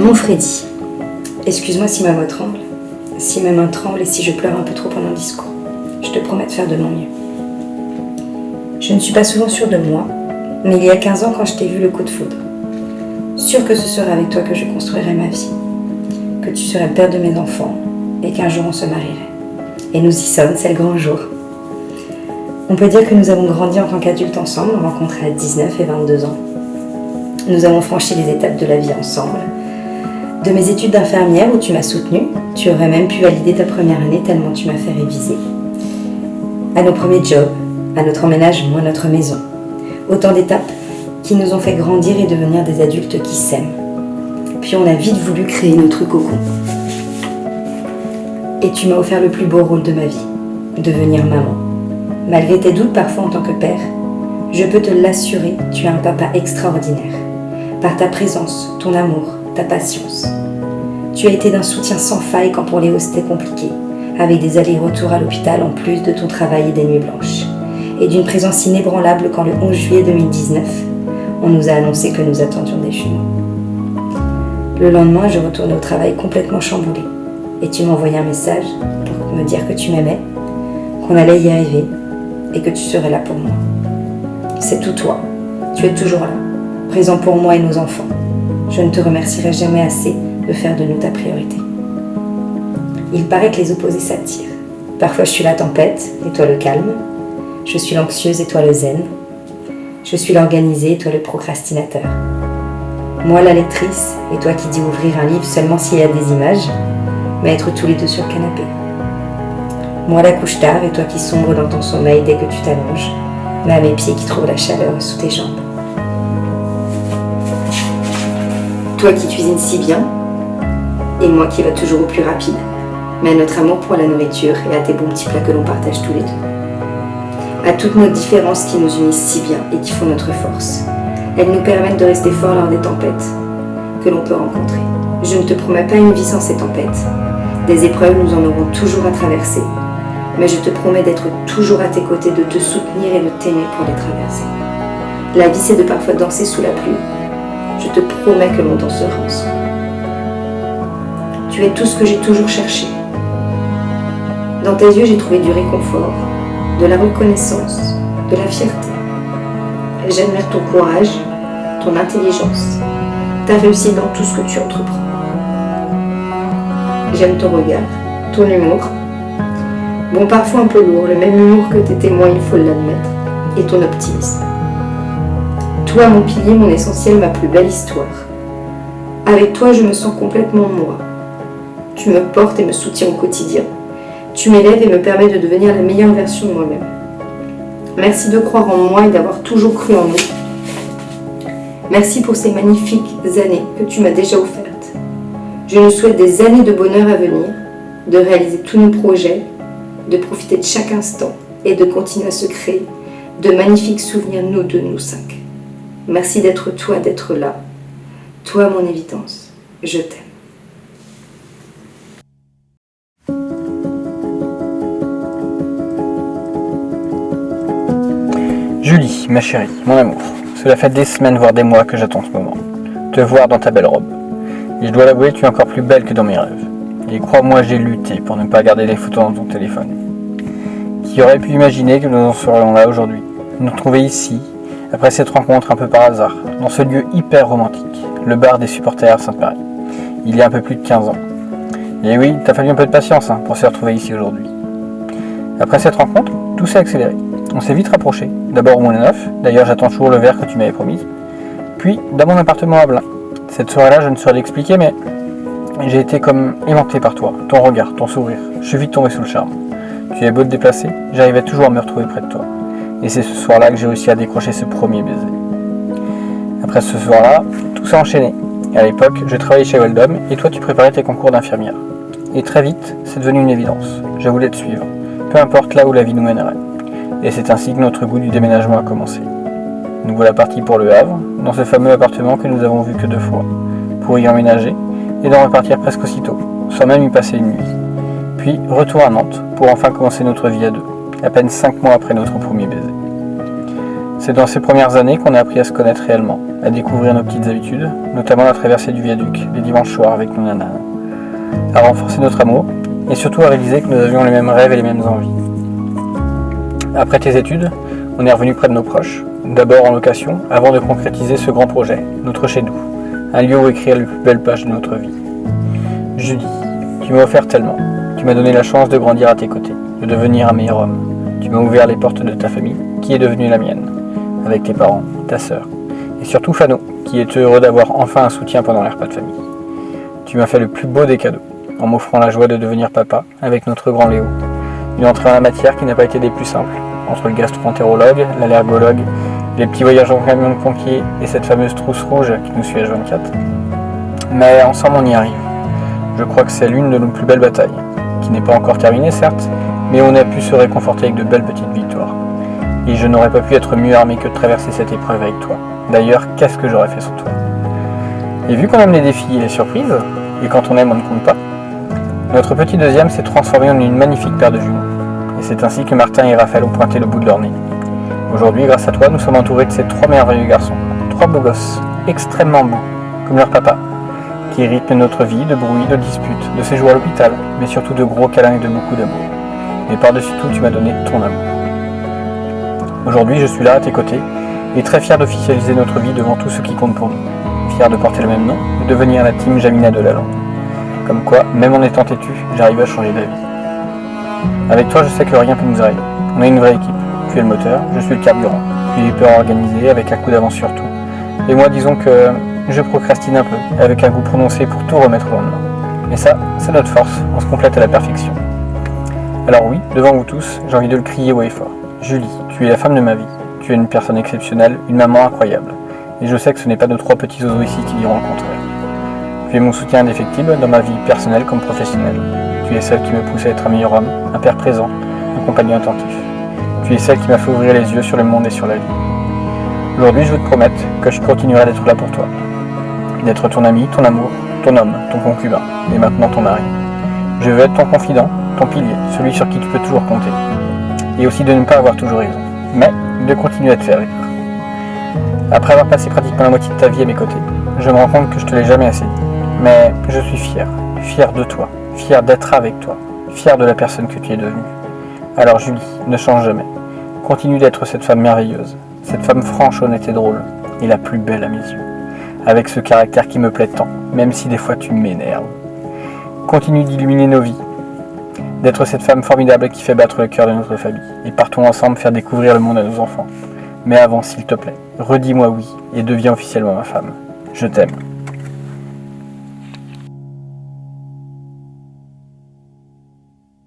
Mon Freddy, excuse-moi si ma voix tremble, si mes mains tremblent et si je pleure un peu trop pendant le discours. Je te promets de faire de mon mieux. Je ne suis pas souvent sûre de moi, mais il y a 15 ans quand je t'ai vu le coup de foudre. Sûre que ce serait avec toi que je construirais ma vie, que tu serais le père de mes enfants et qu'un jour on se marierait. Et nous y sommes, c'est le grand jour. On peut dire que nous avons grandi en tant qu'adultes ensemble, rencontrés à 19 et 22 ans. Nous avons franchi les étapes de la vie ensemble. De mes études d'infirmière où tu m'as soutenue, tu aurais même pu valider ta première année tellement tu m'as fait réviser. À nos premiers jobs, à notre emménagement, à notre maison. Autant d'étapes qui nous ont fait grandir et devenir des adultes qui s'aiment. Puis on a vite voulu créer notre cocon. Et tu m'as offert le plus beau rôle de ma vie, devenir maman. Malgré tes doutes parfois en tant que père, je peux te l'assurer, tu es un papa extraordinaire. Par ta présence, ton amour, ta patience. Tu as été d'un soutien sans faille quand pour Léo c'était compliqué, avec des allers-retours à l'hôpital en plus de ton travail et des nuits blanches. Et d'une présence inébranlable quand le 11 juillet 2019, on nous a annoncé que nous attendions des jumeaux. Le lendemain, je retournais au travail complètement chamboulée. Et tu m'as envoyé un message pour me dire que tu m'aimais, qu'on allait y arriver et que tu serais là pour moi. C'est tout toi. Tu es toujours là, présent pour moi et nos enfants. Je ne te remercierai jamais assez de faire de nous ta priorité. Il paraît que les opposés s'attirent. Parfois je suis la tempête et toi le calme. Je suis l'anxieuse et toi le zen. Je suis l'organisée et toi le procrastinateur. Moi la lectrice et toi qui dis ouvrir un livre seulement s'il y a des images, mais être tous les deux sur le canapé. Moi la couche tard et toi qui sombre dans ton sommeil dès que tu t'allonges, mais à mes pieds qui trouvent la chaleur sous tes jambes. Toi qui cuisines si bien, et moi qui va toujours au plus rapide, mais à notre amour pour la nourriture et à tes bons petits plats que l'on partage tous les deux. À toutes nos différences qui nous unissent si bien et qui font notre force. Elles nous permettent de rester forts lors des tempêtes que l'on peut rencontrer. Je ne te promets pas une vie sans ces tempêtes. Des épreuves, nous en aurons toujours à traverser. Mais je te promets d'être toujours à tes côtés, de te soutenir et de t'aimer pour les traverser. La vie, c'est de parfois danser sous la pluie. Je te promets que l'on dansera ensemble. Tu es tout ce que j'ai toujours cherché. Dans tes yeux, j'ai trouvé du réconfort, de la reconnaissance, de la fierté. J'admire ton courage, ton intelligence, ta réussite dans tout ce que tu entreprends. J'aime ton regard, ton humour. Bon, parfois un peu lourd, le même humour que tes témoins, il faut l'admettre, et ton optimisme. Toi, mon pilier, mon essentiel, ma plus belle histoire. Avec toi, je me sens complètement moi. Tu me portes et me soutiens au quotidien. Tu m'élèves et me permets de devenir la meilleure version de moi-même. Merci de croire en moi et d'avoir toujours cru en nous. Merci pour ces magnifiques années que tu m'as déjà offertes. Je nous souhaite des années de bonheur à venir, de réaliser tous nos projets, de profiter de chaque instant et de continuer à se créer de magnifiques souvenirs, nous deux, nous cinq. Merci d'être toi, d'être là. Toi, mon évidence, je t'aime. Julie, ma chérie, mon amour, cela fait des semaines, voire des mois que j'attends ce moment. Te voir dans ta belle robe. Et je dois l'avouer, tu es encore plus belle que dans mes rêves. Et crois-moi, j'ai lutté pour ne pas garder les photos dans ton téléphone. Qui aurait pu imaginer que nous en serions là aujourd'hui, nous retrouver ici, après cette rencontre un peu par hasard, dans ce lieu hyper romantique, le bar des supporters Sainte-Marie, il y a un peu plus de 15 ans. Et oui, t'as fallu un peu de patience pour se retrouver ici aujourd'hui. Après cette rencontre, tout s'est accéléré. On s'est vite rapprochés. D'abord au Moulin Neuf, d'ailleurs j'attends toujours le verre que tu m'avais promis. Puis dans mon appartement à Blain. Cette soirée-là, je ne saurais l'expliquer, mais j'ai été comme aimanté par toi, ton regard, ton sourire. Je suis vite tombé sous le charme. Tu avais beau te déplacer, j'arrivais toujours à me retrouver près de toi. Et c'est ce soir-là que j'ai réussi à décrocher ce premier baiser. Après ce soir-là, tout s'est enchaîné. À l'époque, je travaillais chez Weldom et toi tu préparais tes concours d'infirmière. Et très vite, c'est devenu une évidence. Je voulais te suivre, peu importe là où la vie nous mènerait. Et c'est ainsi que notre goût du déménagement a commencé. Nous voilà partis pour Le Havre, dans ce fameux appartement que nous avons vu que 2 fois, pour y emménager et d'en repartir presque aussitôt, sans même y passer une nuit. Puis retour à Nantes, pour enfin commencer notre vie à deux, à peine 5 mois après notre premier baiser. C'est dans ces premières années qu'on a appris à se connaître réellement, à découvrir nos petites habitudes, notamment la traversée du viaduc, les dimanches soirs avec nos nanas, à renforcer notre amour, et surtout à réaliser que nous avions les mêmes rêves et les mêmes envies. Après tes études, on est revenu près de nos proches, d'abord en location, avant de concrétiser ce grand projet, notre chez nous, un lieu où écrire les plus belles pages de notre vie. Julie, tu m'as offert tellement, tu m'as donné la chance de grandir à tes côtés, de devenir un meilleur homme. Tu m'as ouvert les portes de ta famille, qui est devenue la mienne, avec tes parents, ta sœur, et surtout Fano, qui est heureux d'avoir enfin un soutien pendant les repas de famille. Tu m'as fait le plus beau des cadeaux, en m'offrant la joie de devenir papa avec notre grand Léo. Une entrée en la matière qui n'a pas été des plus simples, entre le gastro-entérologue, l'allergologue, les petits voyages en camion de pompiers et cette fameuse trousse rouge qui nous suit H24. Mais ensemble on y arrive. Je crois que c'est l'une de nos plus belles batailles, qui n'est pas encore terminée certes, mais on a pu se réconforter avec de belles petites victoires. Et je n'aurais pas pu être mieux armé que de traverser cette épreuve avec toi. D'ailleurs, qu'est-ce que j'aurais fait sans toi? Et vu qu'on aime les défis et les surprises, et quand on aime on ne compte pas, notre petit deuxième s'est transformé en une magnifique paire de jumeaux. Et c'est ainsi que Martin et Raphaël ont pointé le bout de leur nez. Aujourd'hui, grâce à toi, nous sommes entourés de ces 3 merveilleux garçons. 3 beaux gosses, extrêmement beaux, comme leur papa, qui rythment notre vie de bruit, de disputes, de séjours à l'hôpital, mais surtout de gros câlins et de beaucoup d'amour. Mais par-dessus tout, tu m'as donné ton amour. Aujourd'hui, je suis là à tes côtés, et très fier d'officialiser notre vie devant tout ce qui compte pour nous. Fier de porter le même nom, de devenir la team Jamina de Lalande. Comme quoi, même en étant têtu, j'arrive à changer d'avis. Avec toi, je sais que rien peut nous arriver. On est une vraie équipe. Tu es le moteur, je suis le carburant. Tu es hyper organisé, avec un coup d'avance sur tout. Et moi, disons que je procrastine un peu, avec un goût prononcé pour tout remettre au lendemain. Mais ça, c'est notre force, on se complète à la perfection. Alors oui, devant vous tous, j'ai envie de le crier haut et fort. Julie, tu es la femme de ma vie. Tu es une personne exceptionnelle, une maman incroyable. Et je sais que ce n'est pas nos 3 petits oiseaux ici qui diront le contraire. Tu es mon soutien indéfectible dans ma vie personnelle comme professionnelle. Tu es celle qui me pousse à être un meilleur homme, un père présent, un compagnon attentif. Tu es celle qui m'a fait ouvrir les yeux sur le monde et sur la vie. Aujourd'hui, je veux te promettre que je continuerai d'être là pour toi. D'être ton ami, ton amour, ton homme, ton concubin, et maintenant ton mari. Je veux être ton confident, ton pilier, celui sur qui tu peux toujours compter. Et aussi de ne pas avoir toujours raison, mais de continuer à te faire rire. Après avoir passé pratiquement la moitié de ta vie à mes côtés, je me rends compte que je te l'ai jamais assez dit. Mais je suis fier de toi, fier d'être avec toi, fier de la personne que tu es devenue. Alors Julie, ne change jamais. Continue d'être cette femme merveilleuse, cette femme franche, honnête et drôle, et la plus belle à mes yeux. Avec ce caractère qui me plaît tant, même si des fois tu m'énerves. Continue d'illuminer nos vies, d'être cette femme formidable qui fait battre le cœur de notre famille, et partons ensemble faire découvrir le monde à nos enfants. Mais avant, s'il te plaît, redis-moi oui, et deviens officiellement ma femme. Je t'aime.